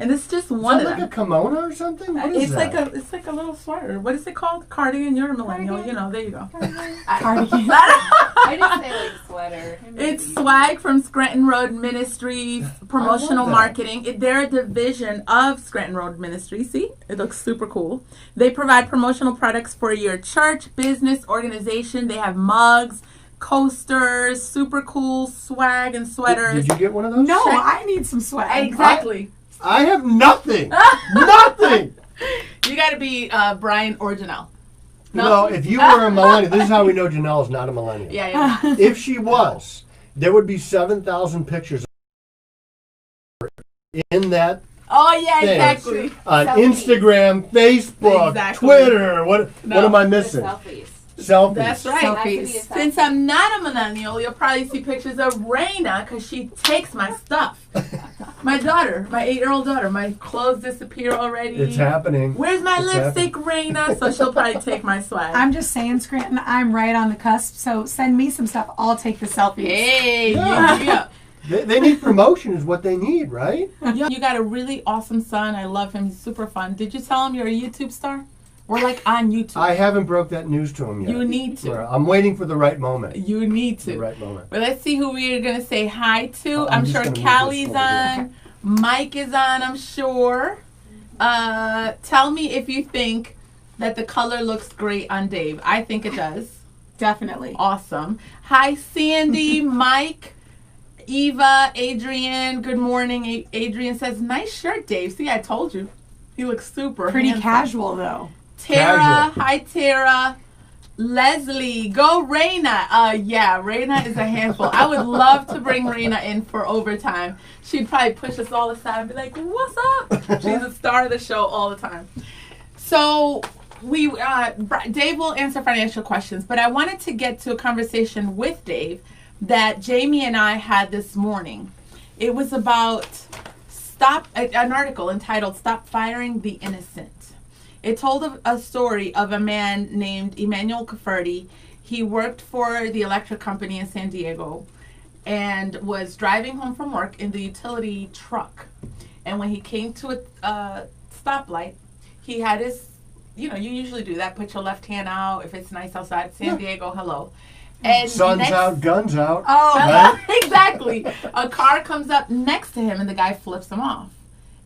And it's just one of them. Is that like a kimono or something? What is that? It's like a little sweater. What is it called? Cardigan. You're a millennial. Cardigan. You know, there you go. Cardigan. I just say like sweater. It's swag from Scranton Road Ministry Promotional Marketing. They're a division of Scranton Road Ministry. See? It looks super cool. They provide promotional products for your church, business, organization. They have mugs, coasters, super cool swag and sweaters. Did you get one of those? No, I need some swag. Exactly. I have nothing. Nothing. You got to be Brian or Janelle. No, if you were a millennial, this is how we know Janelle is not a millennial. Yeah. If she was, there would be 7,000 pictures in that Oh, yeah, thing. exactly. On Instagram, Facebook, Twitter. What am I missing? Selfies. That's right. Selfies. Since I'm not a millennial, you'll probably see pictures of Raina because she takes my stuff. My daughter, my 8-year-old daughter, my clothes disappear already. It's happening. Where's my lipstick, Raina? So she'll probably take my swag. I'm just saying, Scranton, I'm right on the cusp, so send me some stuff. I'll take the selfies. Hey, Yeah. They need promotion is what they need, right? You got a really awesome son. I love him. He's super fun. Did you tell him you're a YouTube star? We're like on YouTube. I haven't broke that news to him yet. You need to. I'm waiting for the right moment. You need to. The right moment. Well, let's see who we're going to say hi to. I'm I'm just sure gonna move Callie's this over on. Mike is on, I'm sure. Tell me if you think that the color looks great on Dave. I think it does. Definitely. Awesome. Hi, Sandy, Mike, Eva, Adrian. Good morning. Adrian says, nice shirt, Dave. See, I told you. He looks super Pretty handsome. casual, though. Tara, Casual. hi, Tara. Leslie, go Raina. Yeah, Raina is a handful. I would love to bring Raina in for overtime. She'd probably push us all aside and be like, what's up? She's a star of the show all the time. So Dave will answer financial questions, but I wanted to get to a conversation with Dave that Jamie and I had this morning. It was about an article entitled Stop Firing the Innocent. It told a story of a man named Emmanuel Cafferty. He worked for the electric company in San Diego and was driving home from work in the utility truck. And when he came to a stoplight, he had his, you usually do that, put your left hand out if it's nice outside. San Diego, hello. And Sun's out, guns out. Oh, right? Exactly. A car comes up next to him and the guy flips him off.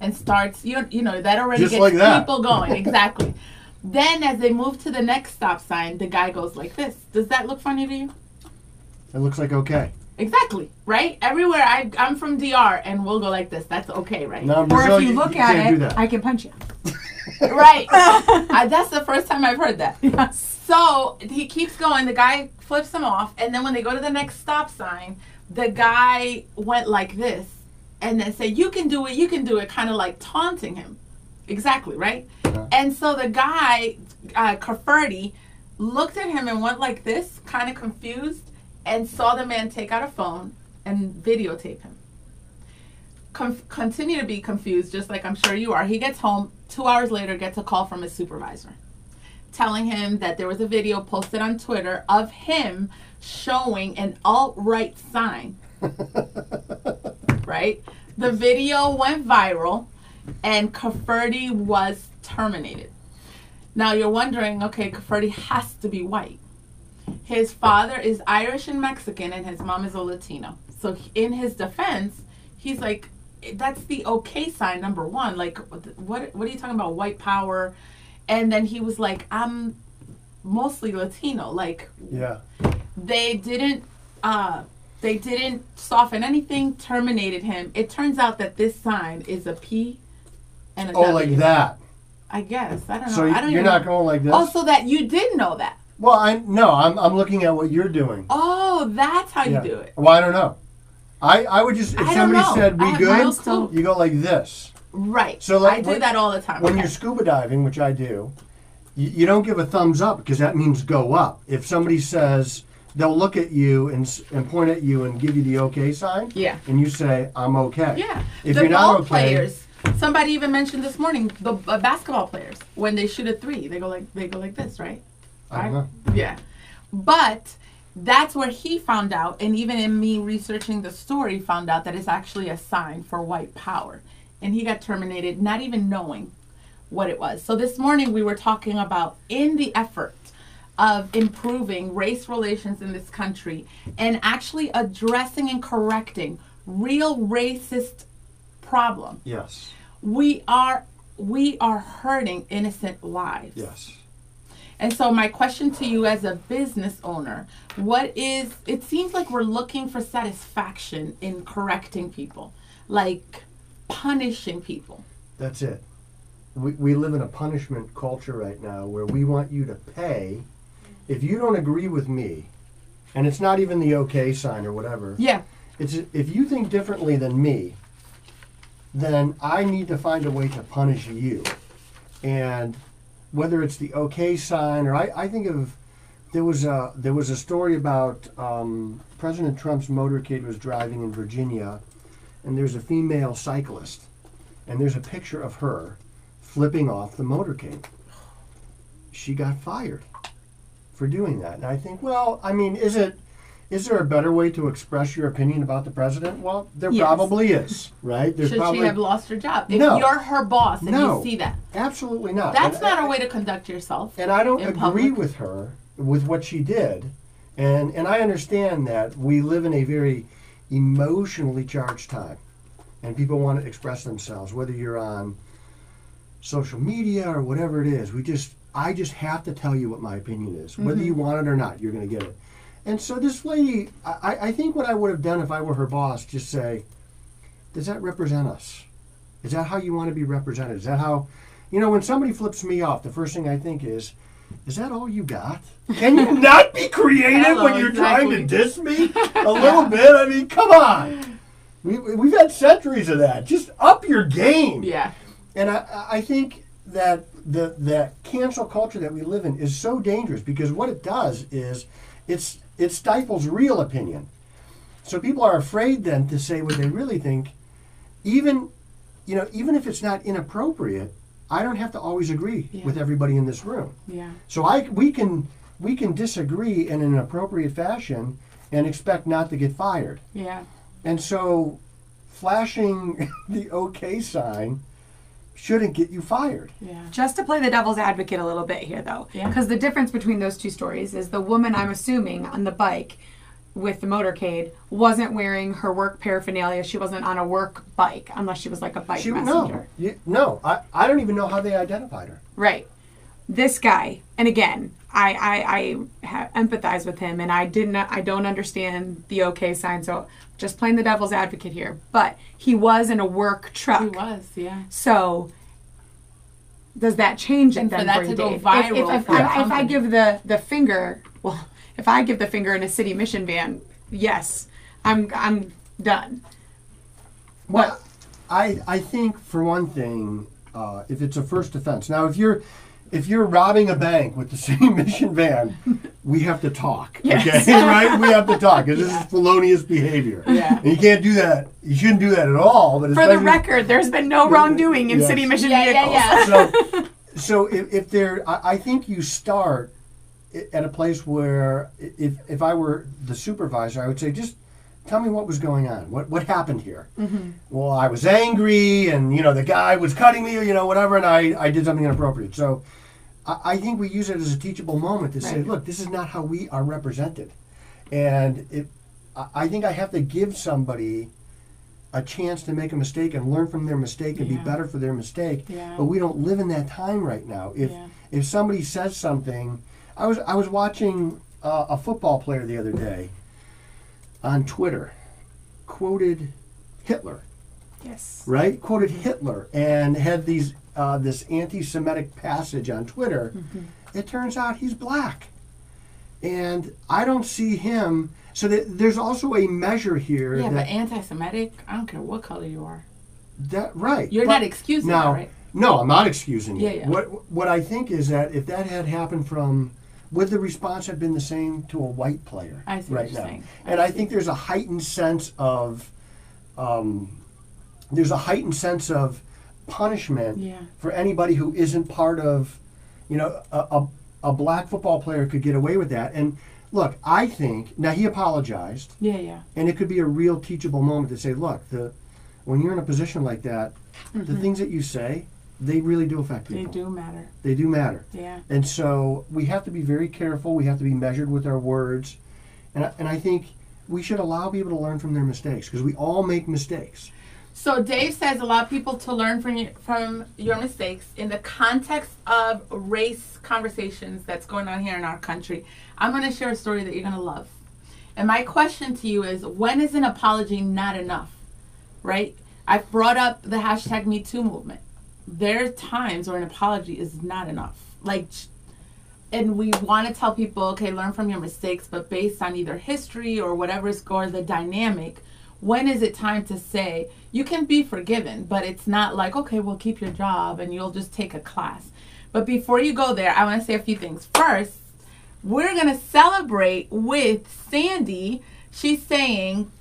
And starts, that already Just gets like that. people going. Exactly. Then as they move to the next stop sign, the guy goes like this. Does that look funny to you? It looks like okay. Exactly. Right? Everywhere I'm from DR and we'll go like this. That's okay, right? Now in Or Brazil, if you look can't at do it, that. I can punch you. Right. That's the first time I've heard that. Yes. So he keeps going. The guy flips him off. And then when they go to the next stop sign, the guy went like this. And then say, you can do it, kind of like taunting him. Exactly, right? Yeah. And so the guy, Cafferty, looked at him and went like this, kind of confused, and saw the man take out a phone and videotape him. Continue to be confused, just like I'm sure you are. He gets home, 2 hours later, gets a call from his supervisor, telling him that there was a video posted on Twitter of him showing an alt-right sign. Right? The video went viral and Cafferty was terminated. Now you're wondering, okay, Cafferty has to be white. His father is Irish and Mexican and his mom is a Latino. So in his defense, he's like, that's the okay sign, number one. Like, what are you talking about? White power. And then he was like, I'm mostly Latino. Like, Yeah. they didn't soften anything, terminated him. It turns out that this sign is a P and a W. Oh, like that. I guess. I don't know. So I don't you're even not know. going like this? Oh, so that you did know that. Well, I'm looking at what you're doing. Oh, that's how Yeah. you do it. Well, I don't know. I would just, if I don't somebody know. said, I we have good, no clue. you go like this. Right. So, like, I do that all the time. When Okay. you're scuba diving, which I do, you don't give a thumbs up because that means go up. If somebody says, they'll look at you and point at you and give you the okay sign. Yeah. And you say, I'm okay. Yeah. If the you're ball not okay, players. Somebody even mentioned this morning the basketball players when they shoot a three, they go like this, right? I don't know. Yeah. But that's where he found out, and even in me researching the story, found out that it's actually a sign for white power. and he got terminated not even knowing what it was. So this morning we were talking about, in the effort of improving race relations in this country and actually addressing and correcting real racist problem, Yes. we are hurting innocent lives. Yes. And so my question to you as a business owner, it seems like we're looking for satisfaction in correcting people, like punishing people. That's it. We live in a punishment culture right now where we want you to pay. If you don't agree with me, and it's not even the okay sign or whatever. Yeah. It's if you think differently than me, then I need to find a way to punish you. And whether it's the okay sign, or I think of, there was a story about President Trump's motorcade was driving in Virginia, and there's a female cyclist, and there's a picture of her flipping off the motorcade. She got fired for doing that. And I think, well, I mean, is there a better way to express your opinion about the president? Well, there Yes. probably is, right? There's Should probably, she have lost her job? If No. you're her boss and No. you see that. absolutely not. That's And- not a way to conduct yourself. And I don't in agree public. with her with what she did. And I understand that we live in a very emotionally charged time. And people want to express themselves, whether you're on social media or whatever it is. I just have to tell you what my opinion is. Whether you want it or not, you're going to get it. And so this lady, I think what I would have done if I were her boss, just say, does that represent us? Is that how you want to be represented? Is that how, when somebody flips me off, the first thing I think is that all you got? Can you not be creative Hello, when you're trying exactly. to diss me a little bit? I mean, come on. We've had centuries of that. Just up your game. Yeah. And I think that the cancel culture that we live in is so dangerous because what it does is it stifles real opinion. So people are afraid then to say what they really think, even if it's not inappropriate. I don't have to always agree with everybody in this room. Yeah. So we can disagree in an appropriate fashion and expect not to get fired. Yeah. And so flashing the okay sign shouldn't get you fired. Yeah. Just to play the devil's advocate a little bit here, though, Yeah. because the difference between those two stories is the woman, I'm assuming, on the bike with the motorcade wasn't wearing her work paraphernalia. She wasn't on a work bike unless she was like a bike messenger. No, I don't even know how they identified her. Right. This guy, and again, I empathize with him, and I don't understand the okay sign, so just playing the devil's advocate here. But he was in a work truck. He was, yeah. So does that change it And then for that you, to go Dave? viral If for a I company. give the finger, well, if I give the finger in a city mission van, yes, I'm done. Well, I think for one thing, if it's a first offense. Now, if you're robbing a bank with the same mission van, we have to talk. Yes. Okay, right? We have to talk because this is felonious behavior. Yeah. And you can't do that. You shouldn't do that at all. But For the especially- record, there's been no wrongdoing in Yes. city mission Yeah, vehicles. yeah. So if there, I think you start at a place where if I were the supervisor, I would say, just tell me what was going on. What happened here? Mm-hmm. Well, I was angry, and the guy was cutting me, whatever, and I did something inappropriate. So I think we use it as a teachable moment to say, Right. look, this is not how we are represented, and I think I have to give somebody a chance to make a mistake and learn from their mistake and be Yeah. better for their mistake. Yeah. But we don't live in that time right now. If somebody says something, I was watching a football player the other day on Twitter, quoted Hitler, Yes. right? Quoted Hitler and had this anti-Semitic passage on Twitter. Mm-hmm. It turns out he's black, and I don't see him. So there's also a measure here. Yeah, that, but anti-Semitic, I don't care what color you are. right. You're But not excusing now, that, right? No, I'm not excusing Yeah, it. yeah. What I think is that if that had happened would the response have been the same to a white player I see what right you're now? saying. And I think there's a heightened sense of punishment Yeah. for anybody who isn't part of, a black football player could get away with that. And look, I think now he apologized, Yeah, yeah. and it could be a real teachable moment to say, look, when you're in a position like that, the things that you say, they really do affect people. They do matter. They do matter. Yeah. And so we have to be very careful. We have to be measured with our words. And I think we should allow people to learn from their mistakes because we all make mistakes. So Dave says a lot of people to learn from your mistakes in the context of race conversations that's going on here in our country. I'm going to share a story that you're going to love. And my question to you is, when is an apology not enough? Right? I've brought up the hashtag #MeToo movement. There are times where an apology is not enough. And we want to tell people, okay, learn from your mistakes, but based on either history or whatever is going, the dynamic, when is it time to say, you can be forgiven, but it's not like, okay, well, keep your job and you'll just take a class. But before you go there, I want to say a few things. First, we're going to celebrate with Sandy. She's saying,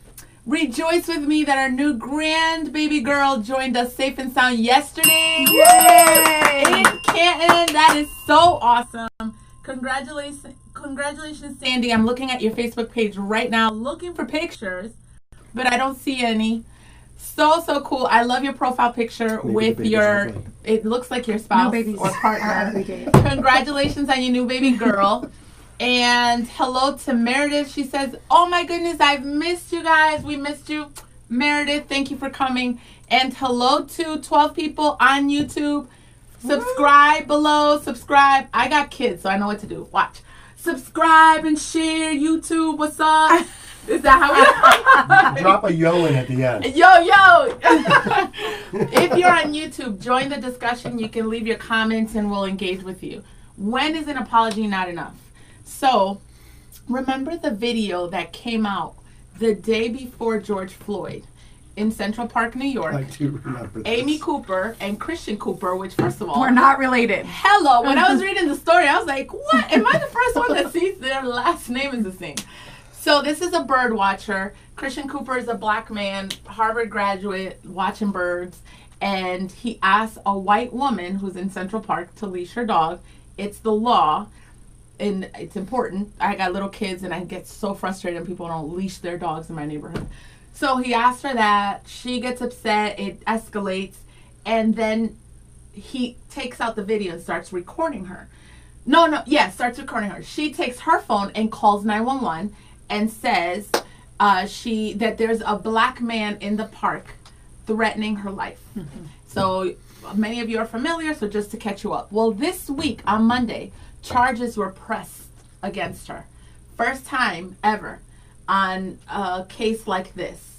rejoice with me that our new grandbaby girl joined us safe and sound yesterday. Yay! In Canton. That is so awesome. Congratulations, Sandy. I'm looking at your Facebook page right now, looking for pictures, but I don't see any. So cool. I love your profile picture with your, it looks like your spouse or partner. Congratulations on your new baby girl. And hello to Meredith. She says, oh my goodness, I've missed you guys. We missed you. Meredith, thank you for coming. And hello to 12 people on YouTube. Subscribe below. Subscribe. I got kids, so I know what to do. Watch. Subscribe and share YouTube. What's up? Is that how we Drop a yo in at the end. Yo. If you're on YouTube, join the discussion. You can leave your comments and we'll engage with you. When is an apology not enough? So, remember the video that came out the day before George Floyd in Central Park, New York? I do remember this. Amy Cooper and Christian Cooper, which first of all, We're not related. hello. When I was reading the story, I was like, what? Am I the first one that sees their last name is the same? So this is a bird watcher. Christian Cooper is a black man, Harvard graduate, watching birds. And he asked a white woman who's in Central Park to leash her dog. It's the law. And it's important. I got little kids and I get so frustrated when people don't leash their dogs in my neighborhood. So he asked her that. She gets upset. It escalates. And then he takes out the video and starts recording her. Starts recording her. She takes her phone and calls 911 and says that there's a black man in the park threatening her life. Mm-hmm. So many of you are familiar, so just to catch you up. Well, this week on Monday, charges were pressed against her. First time ever on a case like this.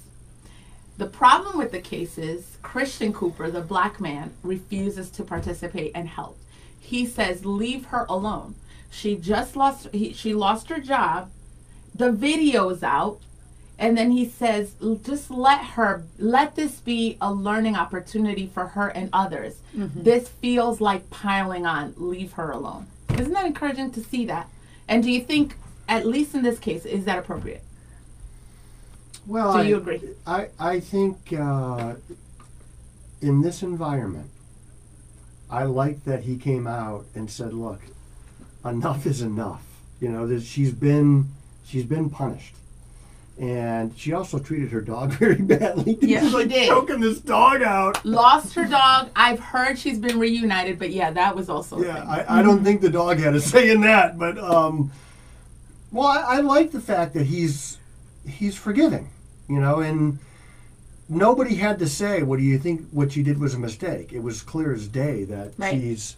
The problem with the case is Christian Cooper, the black man, refuses to participate and help. He says, leave her alone. She lost her job. The video's out. And then he says, just let this be a learning opportunity for her and others. Mm-hmm. This feels like piling on. Leave her alone. Isn't that encouraging to see that? And do you think, at least in this case, is that appropriate? Well, do you agree? I think in this environment, I like that he came out and said, look, enough is enough. You know, she's been punished. And she also treated her dog very badly. Yeah, she's like choking this dog out. Lost her dog. I've heard she's been reunited, but yeah, that was also a thing. I don't think the dog had a say in that, but I like the fact that he's forgiving, you know, and nobody had to say, what do you think what she did was a mistake? It was clear as day that she's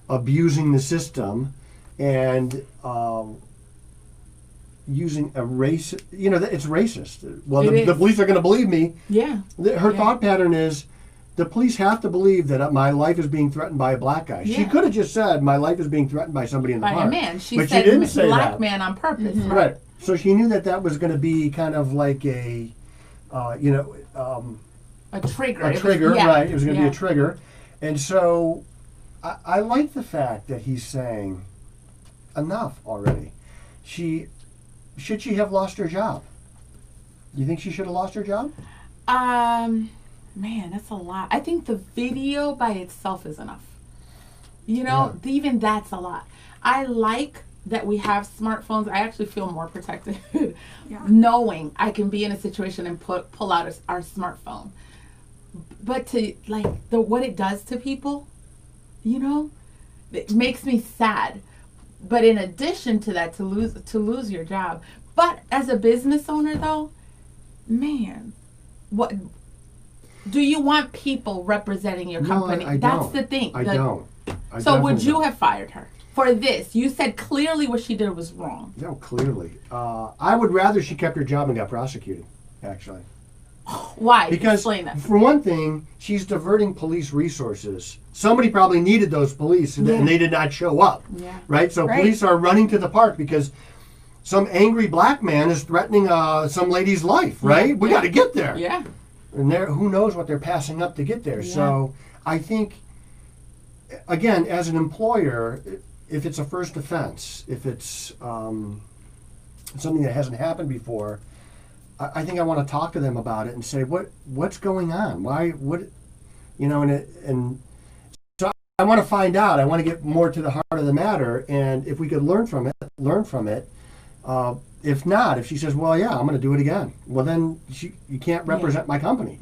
abusing the system and using a race, you know, it's racist. Well, the police are going to believe me. Yeah. Her thought pattern is, the police have to believe that my life is being threatened by a black guy. Yeah. She could have just said, my life is being threatened by somebody in the park. By a man. She but said she didn't say black that. Man on purpose. Mm-hmm. Right. So she knew that was going to be kind of like a trigger. A trigger, right. It was going to be a trigger. And so I like the fact that he's saying, enough already. Should she have lost her job? You think she should have lost her job? Man, that's a lot. I think the video by itself is enough. You know, even that's a lot. I like that we have smartphones. I actually feel more protected knowing I can be in a situation and pull out our smartphone. but to like what it does to people, you know, it makes me sad. But in addition to that, to lose your job. But as a business owner, though, man, what do you want people representing your company? I That's don't. the thing. I don't. So would definitely you don't. have fired her for this? You said clearly what she did was wrong. No, clearly. I would rather she kept her job and got prosecuted, actually. Why? Because, Explain that. for one thing, she's diverting police resources. Somebody probably needed those police, and they did not show up. Yeah. Right? So Right. police are running to the park because some angry black man is threatening some lady's life, right? We got to get there. Yeah. And who knows what they're passing up to get there. Yeah. So I think, again, as an employer, if it's a first offense, if it's something that hasn't happened before, I think I want to talk to them about it and say, what's going on? Why? What? You know, and so I want to find out. I want to get more to the heart of the matter. And if we could learn from it, learn from it. If not, if she says, well, yeah, I'm going to do it again, well, then you can't represent my company.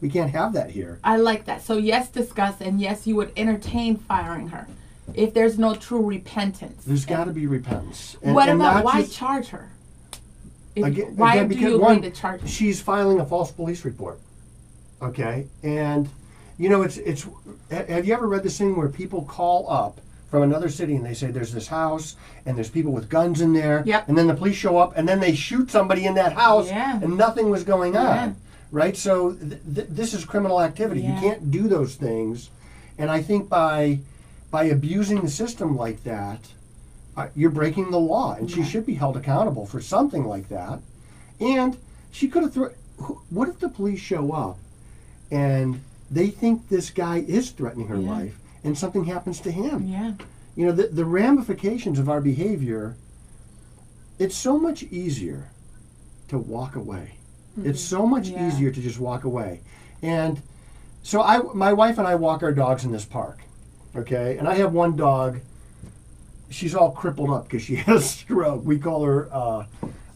We can't have that here. I like that. So yes, discuss, and yes, you would entertain firing her if there's no true repentance. There's got to be repentance. What and about not why just- charge her? Again, Do because you one, agree to charge her? she's filing a false police report. Okay, and you know it's. Have you ever read this thing where people call up from another city and they say there's this house and there's people with guns in there, Yep. and then the police show up and then they shoot somebody in that house and nothing was going on, Yeah. right? So this is criminal activity. Yeah. You can't do those things, and I think by abusing the system like that, you're breaking the law, and she should be held accountable for something like that. And she could have what if the police show up and they think this guy is threatening her life and something happens to him? Yeah. You know, the ramifications of our behavior, it's so much easier to walk away. It's so much easier to just walk away. And so my wife and I walk our dogs in this park, okay? And I have one dog, she's all crippled up because she has a stroke. We call her,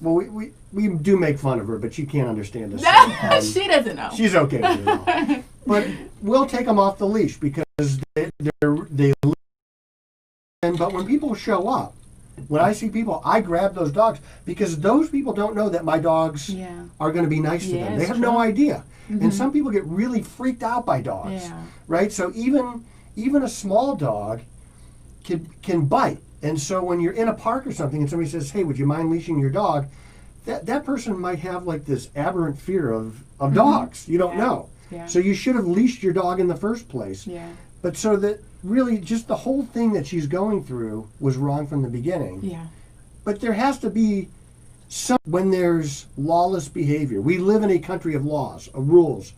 we do make fun of her, but she can't understand us. She doesn't know. She's okay with it all. But we'll take them off the leash because they but when people show up, when I see people, I grab those dogs because those people don't know that my dogs are going to be nice to them. They have no idea. And some people get really freaked out by dogs, right? So even a small dog can bite. And so when you're in a park or something and somebody says, hey, would you mind leashing your dog? That person might have like this aberrant fear of dogs. You don't know. Yeah. So you should have leashed your dog in the first place. Yeah. But so that really just the whole thing that she's going through was wrong from the beginning. Yeah. But there has to be when there's lawless behavior. We live in a country of laws, of rules,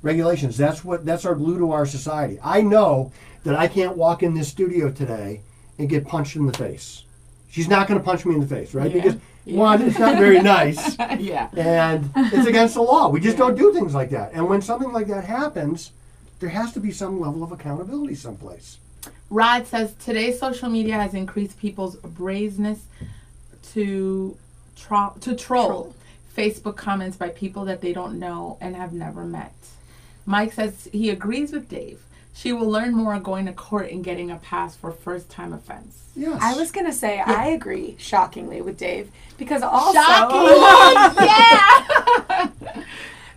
regulations. That's our glue to our society. I know that I can't walk in this studio today and get punched in the face. She's not going to punch me in the face, right? Yeah. Because one, it's not very nice. Yeah. And it's against the law. We just don't do things like that. And when something like that happens, there has to be some level of accountability someplace. Rod says today's social media has increased people's brazenness to troll Facebook comments by people that they don't know and have never met. Mike says he agrees with Dave. She will learn more going to court and getting a pass for first-time offense. Yes. I was going to say, I agree, shockingly, with Dave. Because also... Shockingly! Yeah!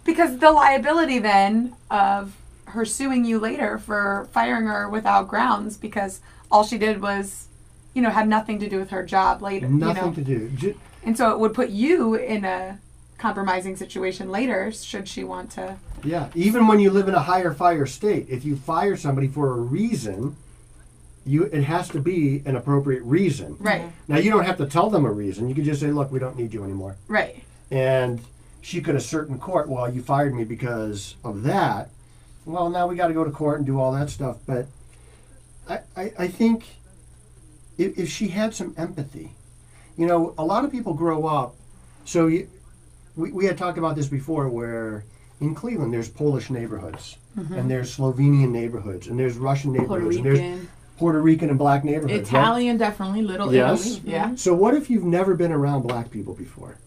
Because the liability then of her suing you later for firing her without grounds because all she did was, had nothing to do with her job later. Nothing to do. And so it would put you in a compromising situation later should she want to... Yeah, even when you live in a higher fire state, if you fire somebody for a reason, it has to be an appropriate reason. Right. Now, you don't have to tell them a reason. You can just say, look, we don't need you anymore. Right. And she could assert in court, well, you fired me because of that. Well, now we got to go to court and do all that stuff. But I think if she had some empathy, a lot of people grow up. So we had talked about this before where in Cleveland there's Polish neighborhoods and there's Slovenian neighborhoods and there's Russian neighborhoods and there's Puerto Rican and black neighborhoods. Italian, definitely. Little Yes. Italy. Yeah. So what if you've never been around black people before?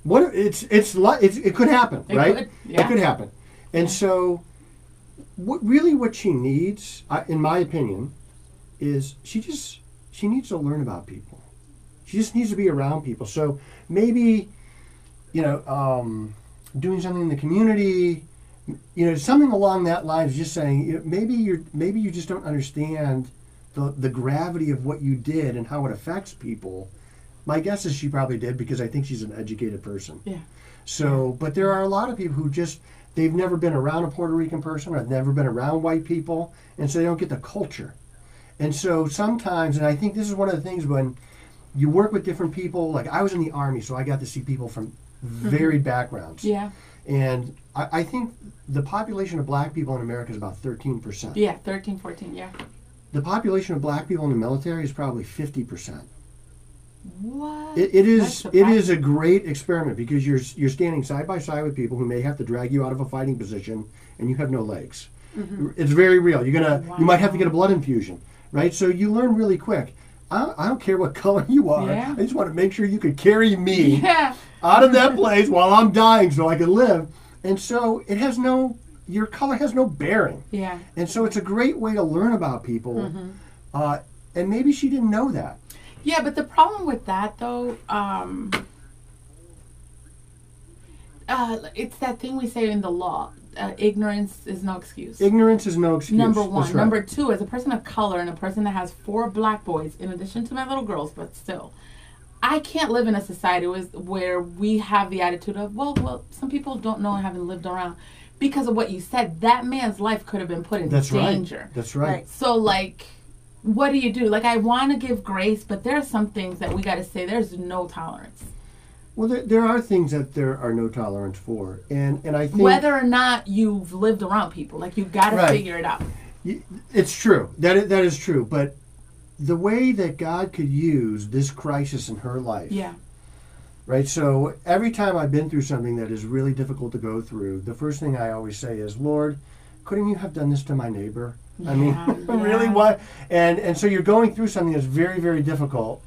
What if it could happen, right? Could, yeah. It could happen. And so what she needs, in my opinion, is she needs to learn about people. She just needs to be around people. So maybe, doing something in the community, something along that line, is just saying, maybe you just don't understand the gravity of what you did and how it affects people. My guess is she probably did, because I think she's an educated person. Yeah. So, but there are a lot of people who they've never been around a Puerto Rican person, or they've never been around white people, and so they don't get the culture. And so sometimes, and I think this is one of the things when you work with different people, like I was in the Army, so I got to see people from varied backgrounds. Yeah. And I think the population of black people in America is about 13%. Yeah, 13, 14, yeah. The population of black people in the military is probably 50%. What? It is a great experiment, because you're standing side by side with people who may have to drag you out of a fighting position, and you have no legs. Mm-hmm. It's very real. You might have to get a blood infusion, right? So you learn really quick. I don't care what color you are. Yeah. I just want to make sure you can carry me out of that place while I'm dying, so I can live. And so your color has no bearing. Yeah. And so it's a great way to learn about people. Mm-hmm. And maybe she didn't know that. Yeah, but the problem with that, though, it's that thing we say in the law. Ignorance is no excuse. Ignorance is no excuse. Number one. That's right. Number two, as a person of color and a person that has 4 black boys, in addition to my little girls, but still, I can't live in a society where we have the attitude of, well, some people don't know and haven't lived around. Because of what you said, that man's life could have been put in danger. Right. That's right. So, what do you do? I want to give grace, but there are some things that we got to say there's no tolerance. Well, there are things that there are no tolerance for, and I think whether or not you've lived around people, you got to figure it out. It's true. That is true. But the way that God could use this crisis in her life, right? So every time I've been through something that is really difficult to go through, the first thing I always say is, Lord, couldn't you have done this to my neighbor? I mean, really, what? And so you're going through something that's very, very difficult,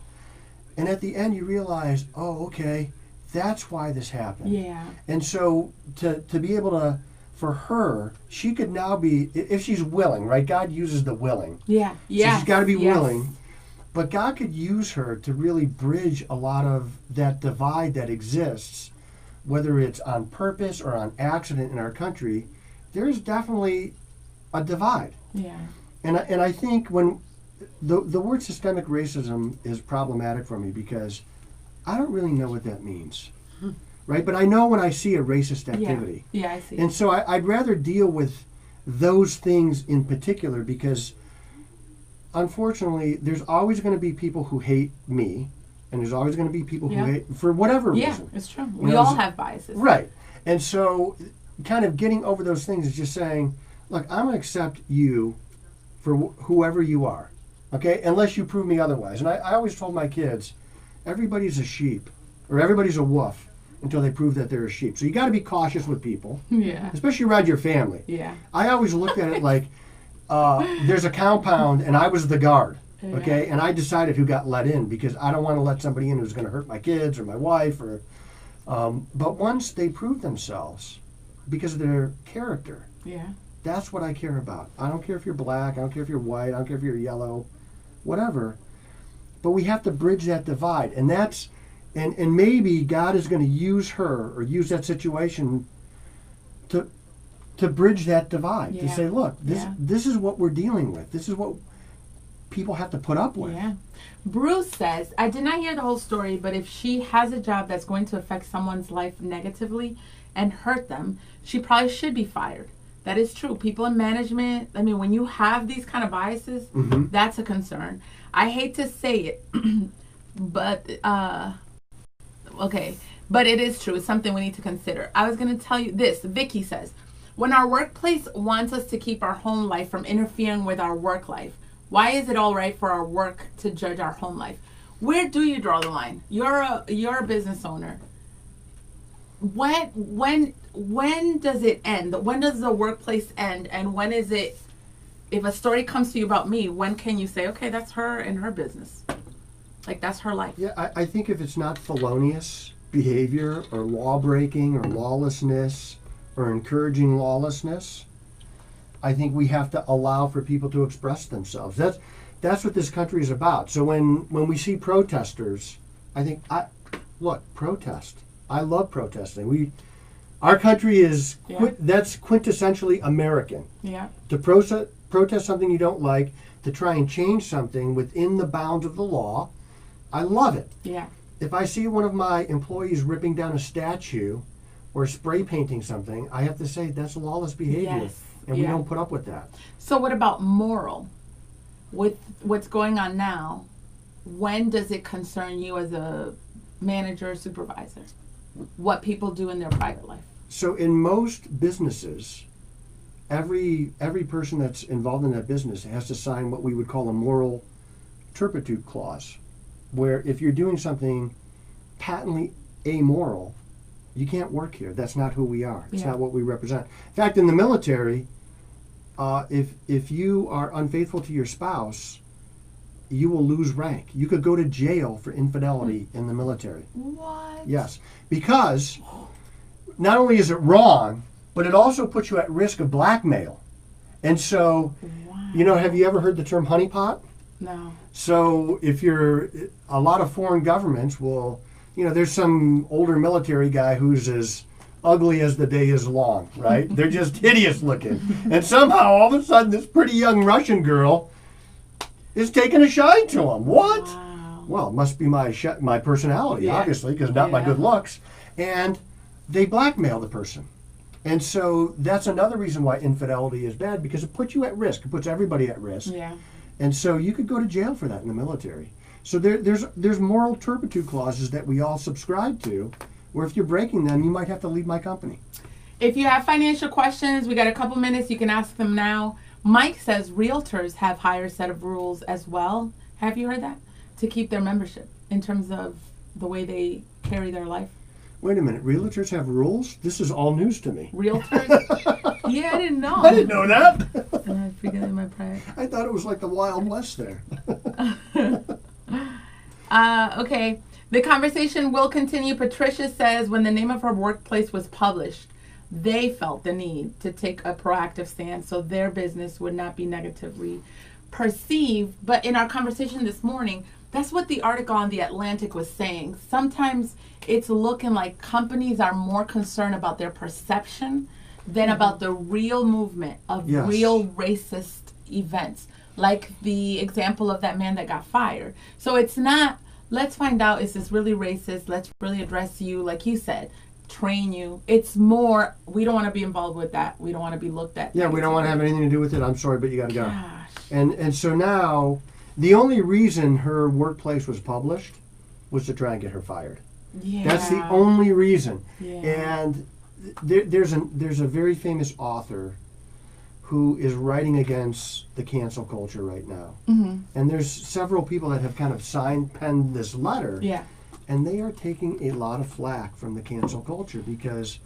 and at the end you realize, oh, okay, that's why this happened. Yeah. And so to be able to, for her, she could now be, if she's willing, right? God uses the willing. Yeah. So she's got to be willing. But God could use her to really bridge a lot of that divide that exists, whether it's on purpose or on accident in our country. There's definitely a divide. Yeah. And I think when the word systemic racism is problematic for me, because I don't really know what that means, right? But I know when I see a racist activity. Yeah, I see. And so I'd rather deal with those things in particular, because unfortunately there's always going to be people who hate me, and there's always going to be people who hate for whatever reason. Yeah, it's true. We all have biases. Right. And so kind of getting over those things is just saying, look, I'm going to accept you for whoever you are, okay? Unless you prove me otherwise. And I always told my kids, everybody's a sheep, or everybody's a wolf, until they prove that they're a sheep. So you got to be cautious with people, especially around your family. Yeah. I always looked at it like there's a compound, and I was the guard, okay? And I decided who got let in, because I don't want to let somebody in who's going to hurt my kids or my wife. But once they prove themselves, because of their character, that's what I care about. I don't care if you're black, I don't care if you're white, I don't care if you're yellow, whatever. But we have to bridge that divide, and that's, and maybe God is going to use her or use that situation to bridge that divide, to say, look, this is what we're dealing with. This is what people have to put up with. Yeah. Bruce says, I did not hear the whole story, but if she has a job that's going to affect someone's life negatively and hurt them, she probably should be fired. That is true. People in management, I mean, when you have these kind of biases, that's a concern. I hate to say it, but, okay. But it is true. It's something we need to consider. I was going to tell you this. Vicky says, when our workplace wants us to keep our home life from interfering with our work life, why is it all right for our work to judge our home life? Where do you draw the line? You're a business owner. When does it end? When does the workplace end? And when is it, if a story comes to you about me, when can you say, okay, that's her and her business? That's her life. Yeah, I think if it's not felonious behavior or law breaking or lawlessness or encouraging lawlessness, I think we have to allow for people to express themselves. That's what this country is about. So when we see protesters, I think, protest. I love protesting. Our country is that's quintessentially American. Yeah. To protest something you don't like, to try and change something within the bounds of the law, I love it. Yeah. If I see one of my employees ripping down a statue or spray painting something, I have to say that's lawless behavior. Yes. And we don't put up with that. So what about moral? With what's going on now, when does it concern you as a manager or supervisor? What people do in their private life? So in most businesses, every person that's involved in that business has to sign what we would call a moral turpitude clause, where if you're doing something patently amoral, you can't work here. That's not who we are. It's not what we represent. In fact, in the military, if you are unfaithful to your spouse, you will lose rank. You could go to jail for infidelity in the military. What? Yes, because not only is it wrong, but it also puts you at risk of blackmail. And so, have you ever heard the term honeypot? No. So a lot of foreign governments will, there's some older military guy who's as ugly as the day is long, right? They're just hideous looking. And somehow, all of a sudden, this pretty young Russian girl is taking a shine to him. What? Wow. Well, it must be my personality, obviously, because not my good looks. And they blackmail the person. And so that's another reason why infidelity is bad, because it puts you at risk. It puts everybody at risk. Yeah. And so you could go to jail for that in the military. So there's moral turpitude clauses that we all subscribe to, where if you're breaking them, you might have to leave my company. If you have financial questions, we got a couple minutes. You can ask them now. Mike says realtors have higher set of rules as well. Have you heard that? To keep their membership in terms of the way they carry their life. Wait a minute, realtors have rules? This is all news to me. Realtors? Yeah, I didn't know. I didn't know that. I'm forgetting my pride. I thought it was like the Wild West there. Okay. The conversation will continue. Patricia says when the name of her workplace was published, they felt the need to take a proactive stance so their business would not be negatively perceived. But in our conversation this morning, that's what the article on The Atlantic was saying. Sometimes it's looking like companies are more concerned about their perception than about the real movement of real racist events, like the example of that man that got fired. So it's not, let's find out, is this really racist? Let's really address you, like you said, train you. It's more, we don't want to be involved with that. We don't want to be looked at. Yeah, we don't want to have anything to do with it. I'm sorry, but you got to go. Gosh. And so now, the only reason her workplace was published was to try and get her fired. Yeah. That's the only reason. Yeah. And there's a very famous author who is writing against the cancel culture right now. Mm-hmm. And there's several people that have kind of penned this letter. Yeah. And they are taking a lot of flack from the cancel culture because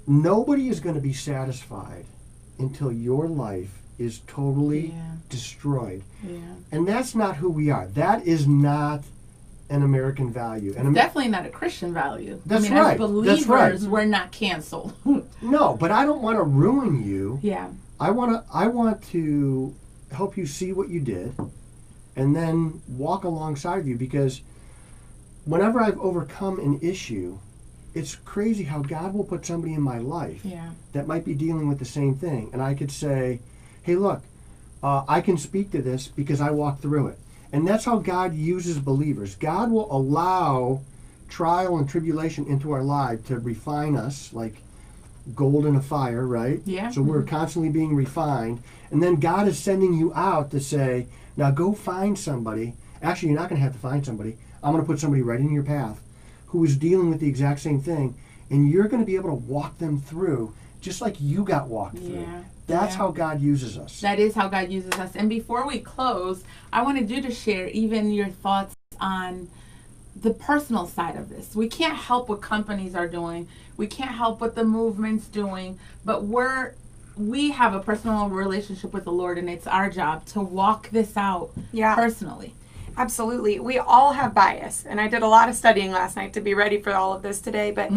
nobody is going to be satisfied until your life is totally destroyed. Yeah. And that's not who we are. That is not an American value. And Definitely not a Christian value. That's I mean, right. as believers, That's right. we're not canceled. No, but I don't want to ruin you. Yeah. I want to help you see what you did and then walk alongside you, because whenever I've overcome an issue, it's crazy how God will put somebody in my life that might be dealing with the same thing. And I could say, hey, look, I can speak to this because I walked through it. And that's how God uses believers. God will allow trial and tribulation into our life to refine us like gold in a fire, right? Yeah. So we're constantly being refined. And then God is sending you out to say, now go find somebody. Actually, you're not going to have to find somebody. I'm going to put somebody right in your path who is dealing with the exact same thing. And you're going to be able to walk them through just like you got walked through. That's how God uses us. That is how God uses us. And before we close, I wanted you to share even your thoughts on the personal side of this. We can't help what companies are doing. We can't help what the movement's doing. But we have a personal relationship with the Lord, and it's our job to walk this out personally. Absolutely. We all have bias. And I did a lot of studying last night to be ready for all of this today. But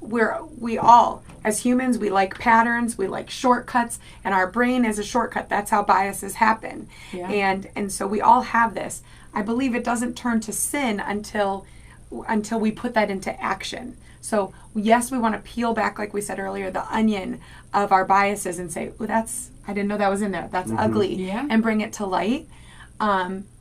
we all, as humans, we like patterns, we like shortcuts, and our brain is a shortcut. That's how biases happen. Yeah. And so we all have this. I believe it doesn't turn to sin until we put that into action. So yes, we want to peel back, like we said earlier, the onion of our biases and say, oh, I didn't know that was in there. That's ugly. Yeah. And bring it to light.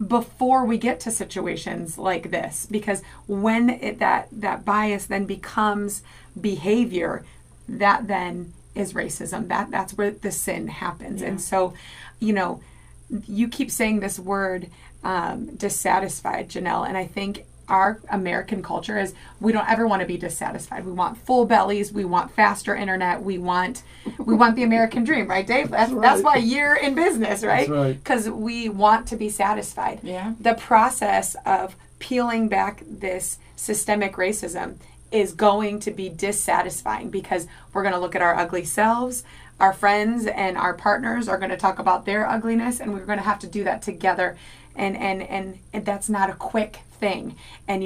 Before we get to situations like this, because when that bias then becomes behavior, that then is racism. That's where the sin happens. Yeah. And so, you keep saying this word, dissatisfied, Janelle, and I think our American culture is we don't ever want to be dissatisfied. We want full bellies. We want faster internet. We want the American dream, right, Dave? That's why you're in business, right? That's right. Because we want to be satisfied. Yeah. The process of peeling back this systemic racism is going to be dissatisfying because we're going to look at our ugly selves. Our friends and our partners are going to talk about their ugliness, and we're going to have to do that together. And that's not a quick thing. And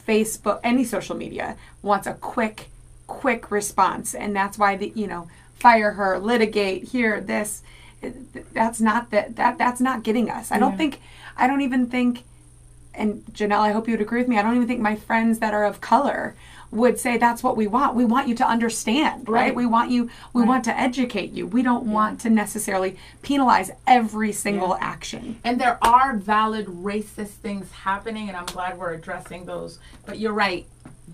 Facebook, any social media wants a quick response, and that's why fire her, litigate here, this. That's not that's not getting us. I don't even think, and Janelle, I hope you would agree with me, I don't even think my friends that are of color would say that's what we want. We want you to understand, right? We want to educate you. We don't want to necessarily penalize every single action. And there are valid racist things happening, and I'm glad we're addressing those. But you're right.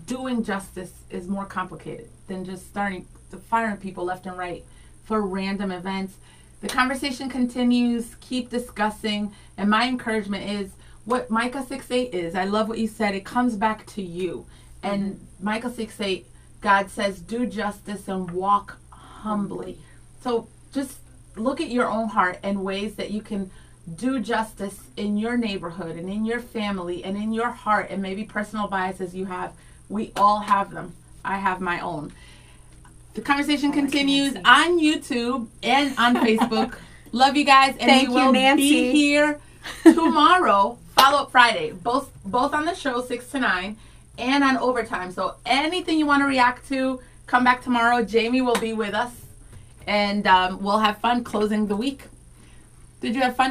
Doing justice is more complicated than just starting firing people left and right for random events. The conversation continues. Keep discussing. And my encouragement is what Micah 6:8 is. I love what you said. It comes back to you. And Micah 6:8, God says, do justice and walk humbly. So just look at your own heart and ways that you can do justice in your neighborhood and in your family and in your heart, and maybe personal biases you have. We all have them. I have my own. The conversation continues on YouTube and on Facebook. Love you guys. And Thank we you, will Nancy. be here tomorrow, Follow-Up Friday, both on the show, 6 to 9. And on overtime. So anything you want to react to, come back tomorrow. Jamie will be with us. And we'll have fun closing the week. Did you have fun, Dave?